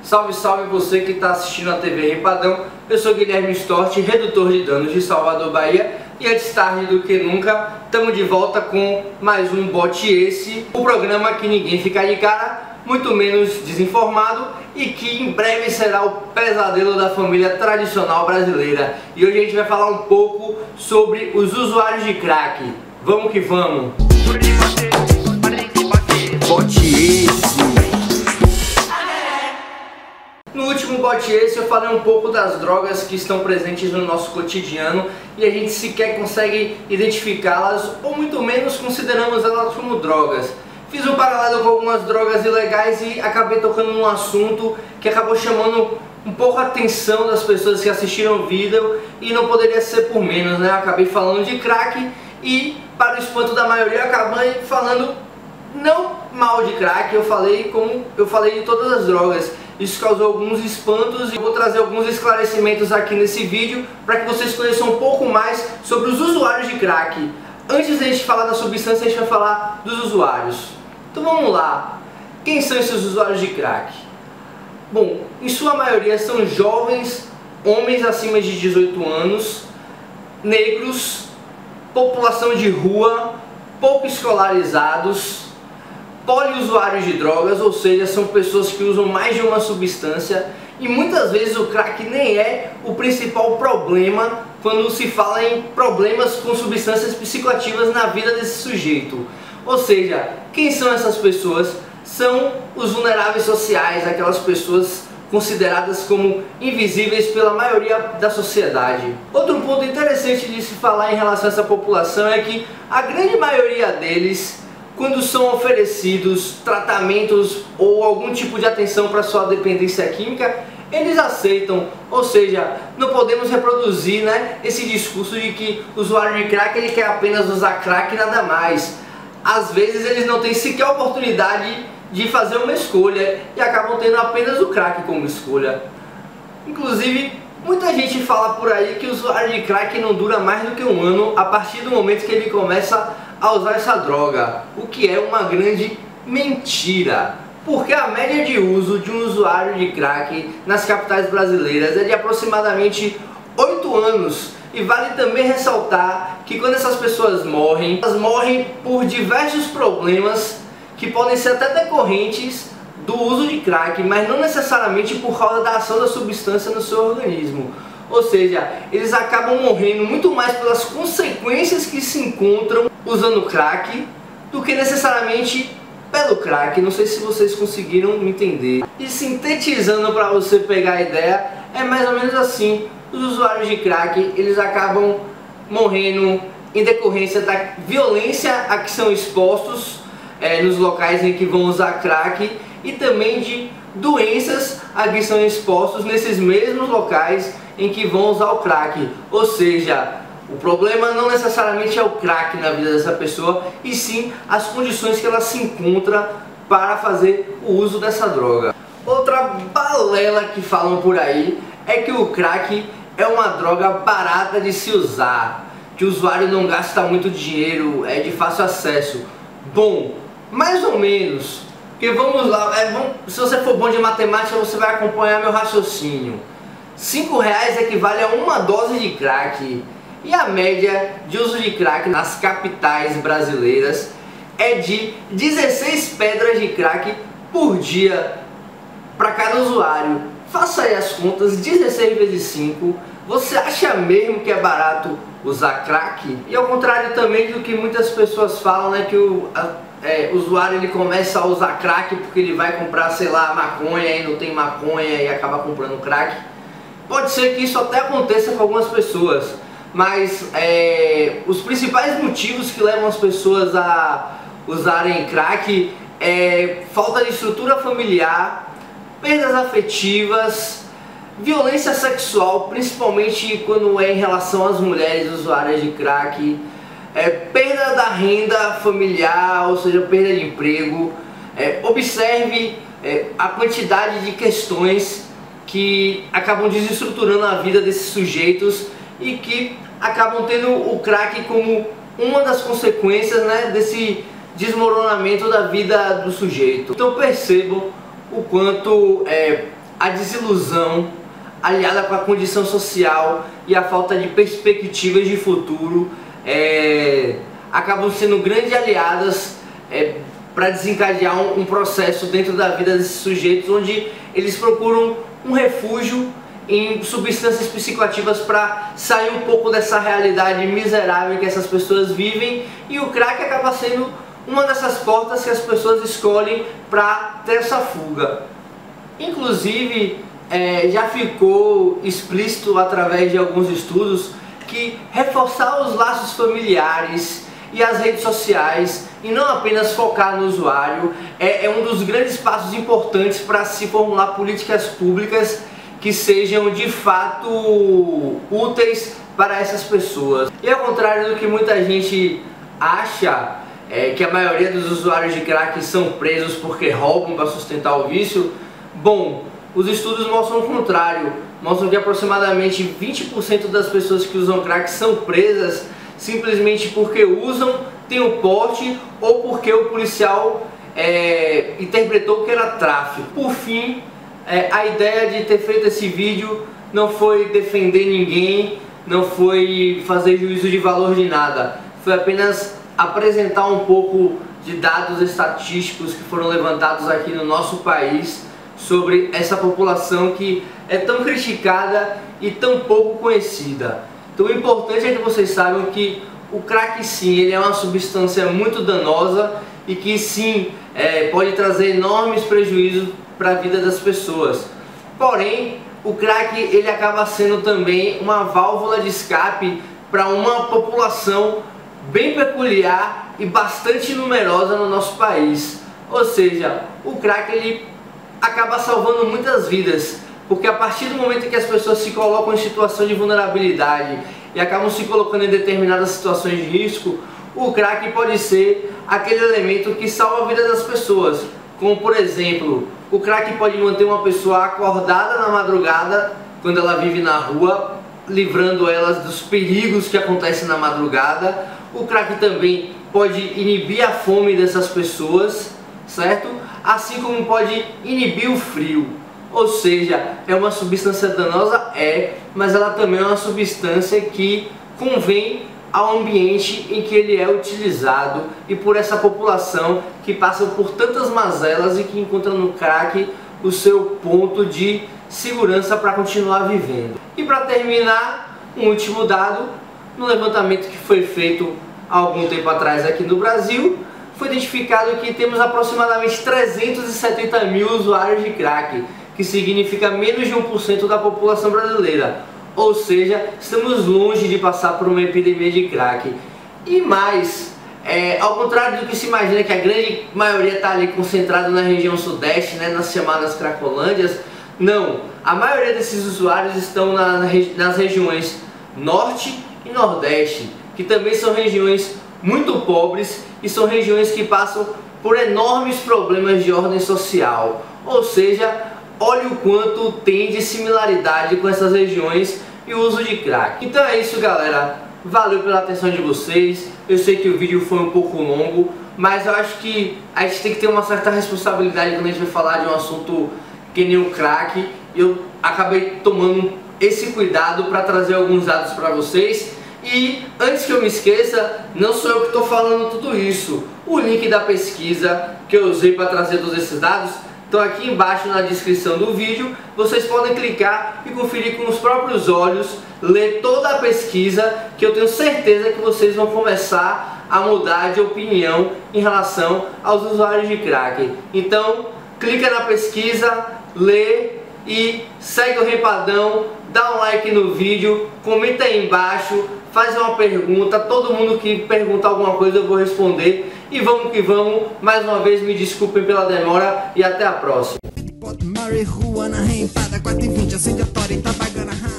Salve, salve você que está assistindo a TV Ripadão. Eu sou Guilherme Stort, redutor de danos de Salvador, Bahia. E antes tarde do que nunca, estamos de volta com mais um Bote Esse, o programa que ninguém fica de cara, muito menos desinformado, e que em breve será o pesadelo da família tradicional brasileira. E hoje a gente vai falar um pouco sobre os usuários de crack. Vamos que vamos! Bote Esse! No último Bote Esse eu falei um pouco das drogas que estão presentes no nosso cotidiano e a gente sequer consegue identificá-las ou muito menos consideramos elas como drogas. Fiz um paralelo com algumas drogas ilegais e acabei tocando num assunto que acabou chamando um pouco a atenção das pessoas que assistiram o vídeo e não poderia ser por menos, né? Eu acabei falando de crack e, para o espanto da maioria, eu acabei falando não mal de crack, eu falei como eu falei de todas as drogas. Isso causou alguns espantos e eu vou trazer alguns esclarecimentos aqui nesse vídeo para que vocês conheçam um pouco mais sobre os usuários de crack. Antes de a gente falar da substância, a gente vai falar dos usuários. Então vamos lá. Quem são esses usuários de crack? Bom, em sua maioria são jovens, homens acima de 18 anos, negros, população de rua, pouco escolarizados, poliusuários de drogas, ou seja, são pessoas que usam mais de uma substância e muitas vezes o crack nem é o principal problema quando se fala em problemas com substâncias psicoativas na vida desse sujeito. Ou seja, quem são essas pessoas? São os vulneráveis sociais, aquelas pessoas consideradas como invisíveis pela maioria da sociedade. Outro ponto interessante de se falar em relação a essa população é que a grande maioria deles, quando são oferecidos tratamentos ou algum tipo de atenção para sua dependência química, eles aceitam. Ou seja, não podemos reproduzir, né, esse discurso de que o usuário de crack ele quer apenas usar crack e nada mais. Às vezes eles não têm sequer a oportunidade de fazer uma escolha e acabam tendo apenas o crack como escolha. Inclusive, muita gente fala por aí que o usuário de crack não dura mais do que um ano a partir do momento que ele começa a usar essa droga, o que é uma grande mentira, porque a média de uso de um usuário de crack nas capitais brasileiras é de aproximadamente 8 anos. E vale também ressaltar que quando essas pessoas morrem, elas morrem por diversos problemas que podem ser até decorrentes do uso de crack, mas não necessariamente por causa da ação da substância no seu organismo. Ou seja, eles acabam morrendo muito mais pelas consequências que se encontram usando crack do que necessariamente pelo crack. Não sei se vocês conseguiram me entender. E sintetizando para você pegar a ideia, é mais ou menos assim. Os usuários de crack, eles acabam morrendo em decorrência da violência a que são expostos nos locais em que vão usar crack e também de doenças a que são expostos nesses mesmos locais em que vão usar o crack. Ou seja, o problema não necessariamente é o crack na vida dessa pessoa, e sim as condições que ela se encontra para fazer o uso dessa droga. Outra balela que falam por aí é que o crack é uma droga barata de se usar, que o usuário não gasta muito dinheiro, é de fácil acesso. Bom, mais ou menos, porque vamos lá, se você for bom de matemática você vai acompanhar meu raciocínio. R$5 equivale a uma dose de crack. E a média de uso de crack nas capitais brasileiras é de 16 pedras de crack por dia para cada usuário. Faça aí as contas, 16 vezes 5. Você acha mesmo que é barato usar crack? E ao contrário também do que muitas pessoas falam, né, que o usuário ele começa a usar crack porque ele vai comprar, sei lá, maconha e não tem maconha e acaba comprando crack. Pode ser que isso até aconteça com algumas pessoas, mas os principais motivos que levam as pessoas a usarem crack é falta de estrutura familiar, perdas afetivas, violência sexual, principalmente quando é em relação às mulheres usuárias de crack, perda da renda familiar, ou seja, perda de emprego. Observe a quantidade de questões que acabam desestruturando a vida desses sujeitos e que acabam tendo o crack como uma das consequências, né, desse desmoronamento da vida do sujeito. Então percebam o quanto a desilusão, aliada com a condição social e a falta de perspectivas de futuro, acabam sendo grandes aliadas para desencadear um processo dentro da vida desses sujeitos, onde eles procuram um refúgio em substâncias psicoativas para sair um pouco dessa realidade miserável que essas pessoas vivem, e o crack acaba sendo uma dessas portas que as pessoas escolhem para ter essa fuga. Inclusive, já ficou explícito através de alguns estudos que reforçar os laços familiares e as redes sociais, e não apenas focar no usuário, é um dos grandes passos importantes para se formular políticas públicas que sejam de fato úteis para essas pessoas. E ao contrário do que muita gente acha, que a maioria dos usuários de crack são presos porque roubam para sustentar o vício, bom, os estudos mostram o contrário. Mostram que aproximadamente 20% das pessoas que usam crack são presas simplesmente porque usam, tem o porte, ou porque o policial interpretou que era tráfico. Por fim, a ideia de ter feito esse vídeo não foi defender ninguém, não foi fazer juízo de valor de nada, foi apenas apresentar um pouco de dados estatísticos que foram levantados aqui no nosso país sobre essa população que é tão criticada e tão pouco conhecida. Então o importante é que vocês saibam que o crack sim, ele é uma substância muito danosa e que sim, pode trazer enormes prejuízos para a vida das pessoas. Porém, o crack ele acaba sendo também uma válvula de escape para uma população bem peculiar e bastante numerosa no nosso país. Ou seja, o crack ele acaba salvando muitas vidas, porque a partir do momento que as pessoas se colocam em situação de vulnerabilidade e acabam se colocando em determinadas situações de risco, o crack pode ser aquele elemento que salva a vida das pessoas. Como por exemplo, o crack pode manter uma pessoa acordada na madrugada quando ela vive na rua, livrando elas dos perigos que acontecem na madrugada. O crack também pode inibir a fome dessas pessoas, certo? Assim como pode inibir o frio. Ou seja, é uma substância danosa, mas ela também é uma substância que convém ao ambiente em que ele é utilizado e por essa população que passa por tantas mazelas e que encontra no crack o seu ponto de segurança para continuar vivendo. E para terminar, um último dado: no levantamento que foi feito há algum tempo atrás aqui no Brasil, foi identificado que temos aproximadamente 370 mil usuários de crack, que significa menos de 1% da população brasileira. Ou seja, estamos longe de passar por uma epidemia de crack. E mais, ao contrário do que se imagina, que a grande maioria está ali concentrada na região sudeste, nas chamadas cracolândias, não. A maioria desses usuários estão nas regiões norte e nordeste, que também são regiões muito pobres e são regiões que passam por enormes problemas de ordem social. Ou seja, olha o quanto tem de similaridade com essas regiões e o uso de crack. Então é isso, galera. Valeu pela atenção de vocês. Eu sei que o vídeo foi um pouco longo, mas eu acho que a gente tem que ter uma certa responsabilidade quando a gente vai falar de um assunto que nem o crack. Eu acabei tomando esse cuidado para trazer alguns dados para vocês. E antes que eu me esqueça, não sou eu que estou falando tudo isso. O link da pesquisa que eu usei para trazer todos esses dados estão aqui embaixo na descrição do vídeo. Vocês podem clicar e conferir com os próprios olhos, ler toda a pesquisa, que eu tenho certeza que vocês vão começar a mudar de opinião em relação aos usuários de crack. Então, clica na pesquisa, lê e segue o Rempadão, dá um like no vídeo, comenta aí embaixo, faz uma pergunta. Todo mundo que perguntar alguma coisa eu vou responder. E vamos que vamos. Mais uma vez, me desculpem pela demora e até a próxima.